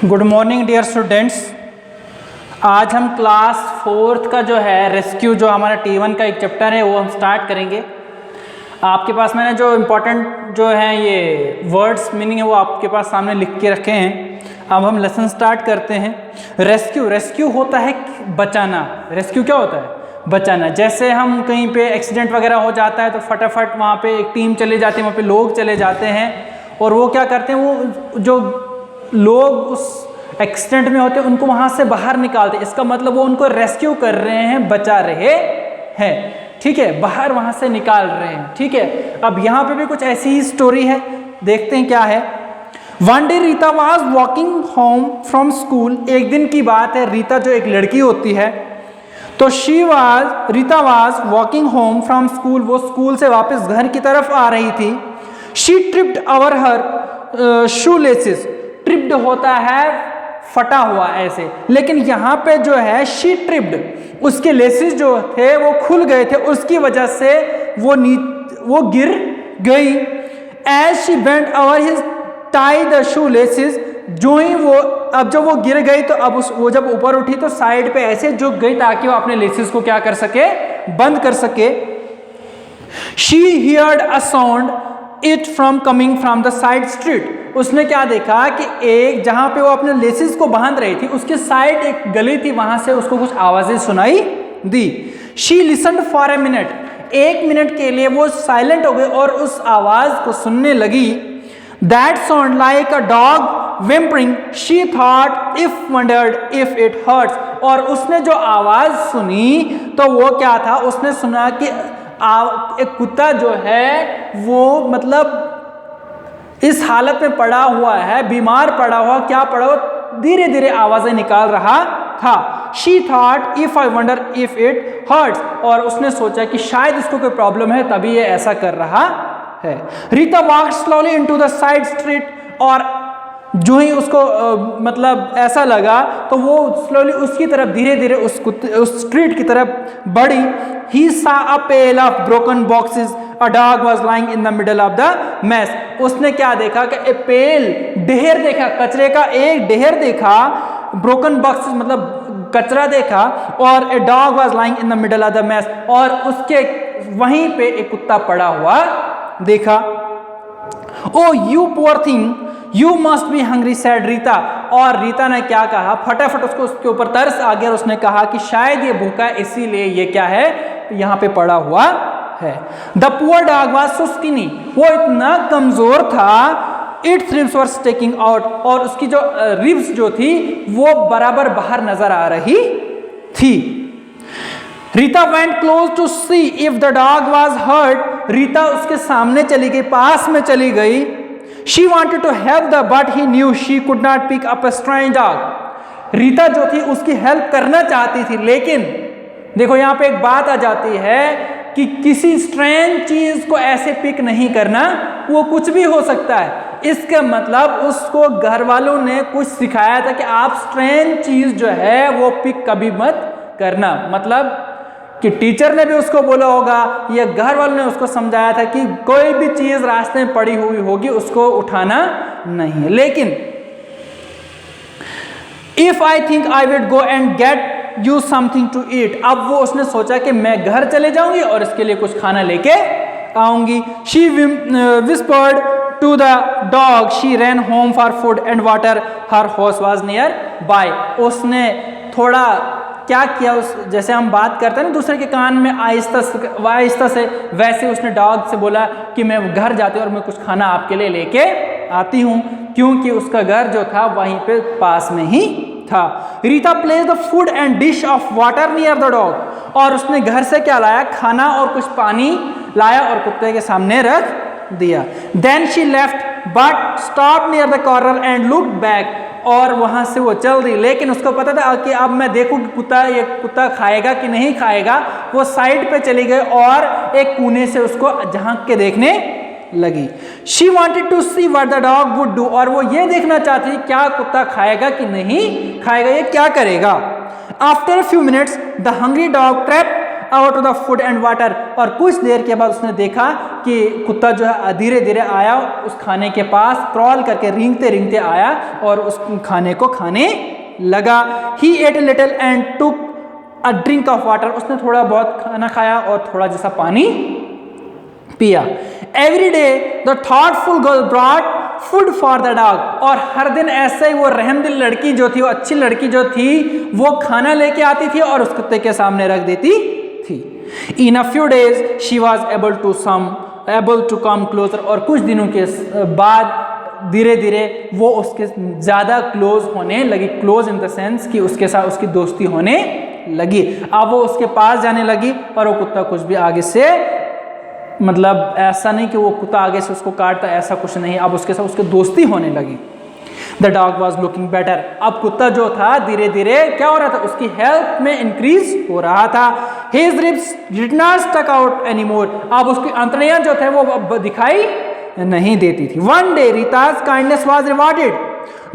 Good morning dear students. आज हम class 4th का जो है रेस्क्यू, जो हमारा T1 का एक चैप्टर है, वो हम स्टार्ट करेंगे। आपके पास मैंने जो इम्पोर्टेंट जो है ये वर्ड्स मीनिंग है वो आपके पास सामने लिख के रखे हैं। अब हम लेसन स्टार्ट करते हैं। रेस्क्यू होता है बचाना। रेस्क्यू क्या होता है? बचाना। जैसे हम कहीं पे एक्सीडेंट वगैरह हो जाता है तो फटाफट वहाँ पे एक टीम चली जाती है, वहाँ पे लोग चले जाते हैं और वो क्या करते हैं, वो जो लोग उस एक्सीडेंट में होते हैं उनको वहाँ से बाहर निकालते हैं। इसका मतलब वो उनको रेस्क्यू कर रहे हैं, बचा रहे हैं, ठीक है, बाहर वहाँ से निकाल रहे हैं, ठीक है। अब यहाँ पे भी कुछ ऐसी ही स्टोरी है, देखते हैं क्या है। One day Rita was walking home from school. एक दिन की बात है, रीता जो एक लड़की होती है तो Rita was walking home from school, वो स्कूल से वापस घर की तरफ आ रही थी। She tripped over her shoe laces. Tripped होता है फटा हुआ ऐसे, लेकिन यहाँ पे जो है शी ट्रिप्ड, उसके लेसेस जो थे वो खुल गए थे, उसकी वजह से वो गिर गई। As she bent over his tie the shoe laces, जो ही अब जब वो गिर गई तो अब वो जब ऊपर उठी तो साइड पे ऐसे झुक गई ताकि वो अपने लेसेस को क्या कर सके, बंद कर सके। She heard a sound it from coming from the side street. उसने क्या देखा कि एक जहां पे वो अपने लेसेस को बांध रही थी उसके साइड एक गली थी, वहां से उसको कुछ आवाजें सुनाई दी। She listened for a minute. 1 minute के लिए वो साइलेंट हो गई और उस आवाज को सुनने लगी। That sound like a dog whimpering. She thought wondered if it hurts. और उसने जो आवाज सुनी तो वो क्या था, उसने सुना कि एक कुत्ता जो है वो मतलब इस हालत में पड़ा हुआ है, बीमार पड़ा हुआ, क्या पड़ा हुआ, धीरे धीरे आवाजें निकाल रहा था। She thought if I wonder if it hurts. और उसने सोचा कि शायद इसको कोई प्रॉब्लम है तभी ये ऐसा कर रहा है। Rita walked slowly into the side street. और जो ही उसको मतलब ऐसा लगा तो वो स्लोली उसकी तरफ धीरे धीरे उस स्ट्रीट की तरफ बढ़ी। He saw a pile of broken boxes, a dog was lying in the middle of the mess. उसने क्या देखा कि ए पेल, ढेर देखा, कचरे का एक ढेर देखा, ब्रोकन बॉक्सेस मतलब कचरा देखा, और a dog was lying in the middle of the mess, और उसके वहीं पे एक कुत्ता पड़ा हुआ देखा। Oh you poor thing, you must be hungry said Rita. और रीता ने क्या कहा, फटाफट उसके ऊपर तरस आ गया और उसने कहा कि शायद ये भूखा है इसीलिए ये क्या है, यहाँ पे पड़ा हुआ है। The poor dog was so skinny, वो इतना कमजोर था, it's ribs were sticking out, और उसकी जो रिब्स जो थी वो बराबर बाहर नजर आ रही थी। Rita went close to see if the dog was hurt. Rita उसके सामने चली गई, पास में चली गई। She wanted to help the but he knew she could not pick up a strange dog. Rita जो थी उसकी हेल्प करना चाहती थी, लेकिन देखो यहाँ पे एक बात आ जाती है कि किसी स्ट्रेंज चीज को ऐसे पिक नहीं करना, वो कुछ भी हो सकता है। इसका मतलब उसको घर वालों ने कुछ सिखाया था कि आप स्ट्रेंज चीज जो है वो पिक कभी मत करना। मतलब कि टीचर ने भी उसको बोला होगा या घर वालों ने उसको समझाया था कि कोई भी चीज रास्ते में पड़ी हुई होगी उसको उठाना नहीं। लेकिन if I think I will go and get you something to eat, अब वो उसने सोचा कि मैं घर चले जाऊंगी और इसके लिए कुछ खाना लेके आऊंगी। She whispered to the dog, she ran home for food and water, her house was nearby. उसने थोड़ा क्या किया, उस जैसे हम बात करते हैं ना दूसरे के कान में आहिस्ता से, वैसे उसने डॉग से बोला कि मैं घर जाती हूँ और मैं कुछ खाना आपके लिए लेके आती हूँ, क्योंकि उसका घर जो था वहीं पे पास में ही था। Rita place the food and dish of water near the dog, और उसने घर से क्या लाया, खाना और कुछ पानी लाया और कुत्ते के सामने रख दिया। Then she left but stop near the corner and looked back, और वहां से वो चल दी, लेकिन उसको पता था कि अब मैं देखूं कि ये कुत्ता खाएगा कि नहीं खाएगा। वो साइड पे चली गई और एक कोने से उसको झांक के देखने लगी। She wanted to see what the dog would do, और वो ये देखना चाहती क्या कुत्ता खाएगा कि नहीं खाएगा, ये क्या करेगा। After a few minutes the hungry dog trapped out of the food and water, और कुछ देर के बाद उसने देखा कि कुत्ता जो है धीरे धीरे आया उस खाने के पास, क्रॉल करके रेंगते रेंगते आया और उस खाने को खाने लगा। He ate a little and took a drink of water, उसने थोड़ा बहुत खाना खाया और थोड़ा जैसा पानी पिया। Every day the thoughtful girl brought food for the dog, और हर दिन ऐसे ही वो रहमदिल लड़की जो थी, वो अच्छी लड़की जो थी, वो खाना लेके आती थी और उस कुत्ते के सामने रख देती थी। In a few days she was able to come closer, और कुछ दिनों के बाद धीरे धीरे वो उसके ज़्यादा क्लोज होने लगी। क्लोज इन द सेंस कि उसके साथ उसकी दोस्ती होने लगी। अब वो उसके पास जाने लगी और वो कुत्ता कुछ भी आगे से, मतलब ऐसा नहीं कि वो कुत्ता आगे से उसको काटता, ऐसा कुछ नहीं, अब उसके साथ उसकी दोस्ती होने लगी। The dog was looking better, अब कुत्ता जो था धीरे धीरे क्या हो रहा था, उसकी हेल्थ में इंक्रीज हो रहा था। His ribs did not stuck out anymore, अब उसकी अंतड़ियां जो थे वो अब दिखाई नहीं देती थी। One day Rita's kindness was rewarded,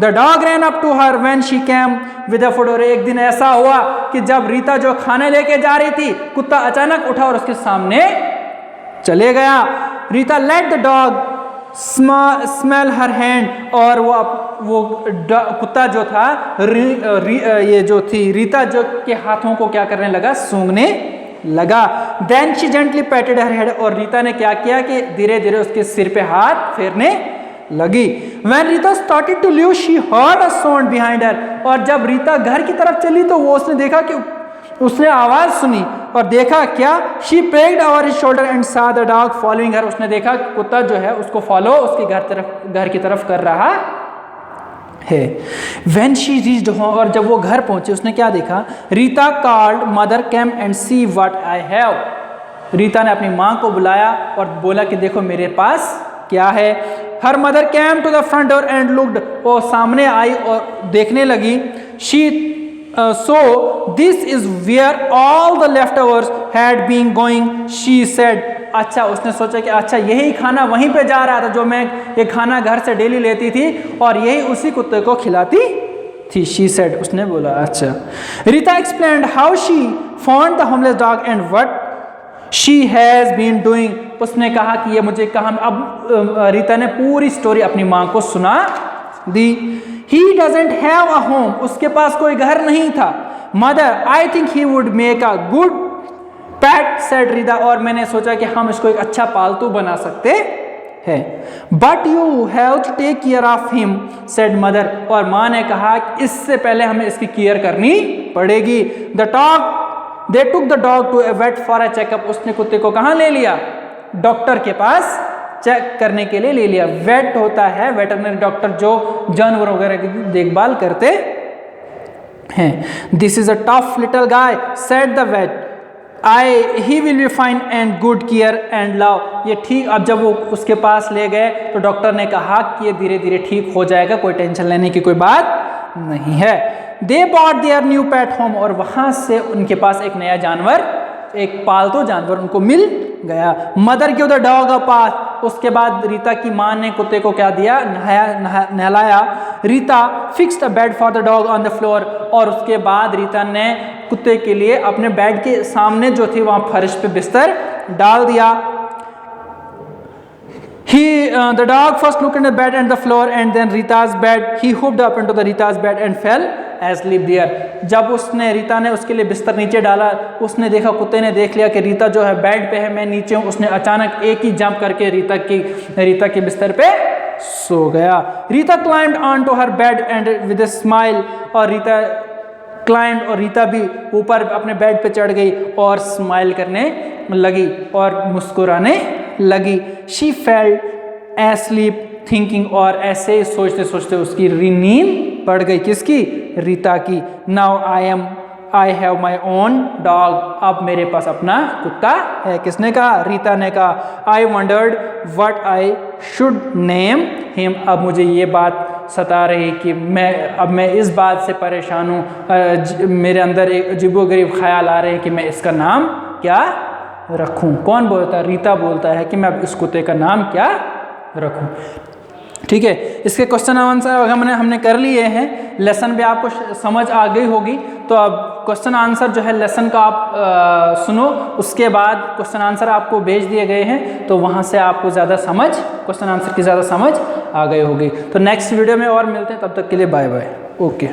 the dog ran up to her when she came with a food, और एक दिन ऐसा हुआ कि जब रीता जो खाने लेके जा रही थी, कुत्ता अचानक उठा और उसके सामने चले गया। Rita let the dog smell her hand, और वो कुत्ता जो था ये जो थी रीता जो के हाथों को क्या करने लगा, सूंघने लगा। Then she gently patted her head, और रीता ने क्या किया कि धीरे धीरे उसके सिर पे हाथ फेरने लगी। When Rita started to leave, she heard a sound behind her, और जब रीता घर की तरफ चली तो वो उसने देखा कि उसने आवाज सुनी और देखा क्या, she peeked over his shoulder and saw the dog following her, उसने देखा कुत्ता जो है उसको फॉलो उसके घर की तरफ कर रहा है। When she reached home, और जब वो घर पहुंची उसने क्या देखा, Rita called mother came and see what I have, Rita ने अपनी माँ को बुलाया और बोला कि देखो मेरे पास क्या है। Her mother came to the front door and looked, वो सामने आई और देखने लगी। She saw this is where all the leftovers had been going, she said, अच्छा उसने सोचा कि अच्छा यही खाना वहीं पे जा रहा था जो मैं ये खाना घर से डेली लेती थी और यही उसी कुत्ते को खिलाती थी। शी सेड, उसने बोला अच्छा। Rita explained how she found the homeless dog and what she has been doing, उसने कहा कि ये मुझे कहा। अब रीता ने पूरी स्टोरी अपनी माँ को सुना दी। He doesn't have a home, उसके पास कोई घर नहीं था। Mother I think he would make a good pet said Rita, और मैंने सोचा कि हम इसको एक अच्छा पालतू बना सकते हैं। But you have to take care of him said mother, और माँ ने कहा कि इससे पहले हमें इसकी केयर करनी पड़ेगी। The dog They took the dog to a vet for a checkup, उसने कुत्ते को कहाँ ले लिया, डॉक्टर के पास चेक करने के लिए ले लिया। वेट होता है वेटरनरी डॉक्टर जो जानवर वगैरह की देखभाल करते हैं। This is a tough little guy said the vet, he will be fine and good care and love, ये ठीक। अब जब वो उसके पास ले गए तो डॉक्टर ने कहा कि ये धीरे धीरे ठीक हो जाएगा, कोई टेंशन लेने की कोई बात नहीं है। They bought their new pet home, और वहां से उनके पास एक नया जानवर, एक पालतू जानवर उनको मिल गया। Mother give the dog a bath, उसके बाद रीता की माँ ने कुत्ते को क्या दिया, नहलाया। Rita fixed a bed for the dog on the floor, और उसके बाद रीता ने कुत्ते के लिए अपने बेड के सामने जो थी वहां फर्श पे बिस्तर डाल दिया। The dog first looked at the bed and the floor and then Rita's bed. He hopped up into the Rita's bed and fell asleep there. जब उसने रीता ने उसके लिए बिस्तर नीचे डाला, उसने देखा, कुत्ते ने देख लिया कि रीता जो है बेड पे है, मैं नीचे हूँ, उसने अचानक एक ही जंप करके रीता के बिस्तर पे सो गया। Rita climbed onto her bed and with a smile, और रीता क्लाइंब, और रीता भी ऊपर अपने बेड पे चढ़ गई और स्माइल करने लगी और मुस्कुराने लगी। शी फेल्ट एस्लीप थिंकिंग, और ऐसे सोचते सोचते उसकी नींद पड़ गई। किसकी, रीता की। Now I have my own dog, अब मेरे पास अपना कुत्ता है। किसने कहा, रीता ने कहा। आई wandered what I should name him, अब मुझे ये बात सता रही कि मैं इस बात से परेशान हूँ, मेरे अंदर एक अजीबोगरीब ख्याल आ रहे हैं कि मैं इसका नाम क्या रखूं। कौन बोलता है, रीता बोलता है कि मैं अब इस कुत्ते का नाम क्या रखूं। ठीक है, इसके क्वेश्चन आंसर हमने कर लिए हैं, लेसन भी आपको समझ आ गई होगी। तो अब क्वेश्चन आंसर जो है लेसन का आप सुनो, उसके बाद क्वेश्चन आंसर आपको भेज दिए गए हैं, तो वहाँ से आपको ज़्यादा समझ, क्वेश्चन आंसर की ज़्यादा समझ आ गई होगी। तो नेक्स्ट वीडियो में और मिलते हैं, तब तक के लिए बाय बाय। ओके।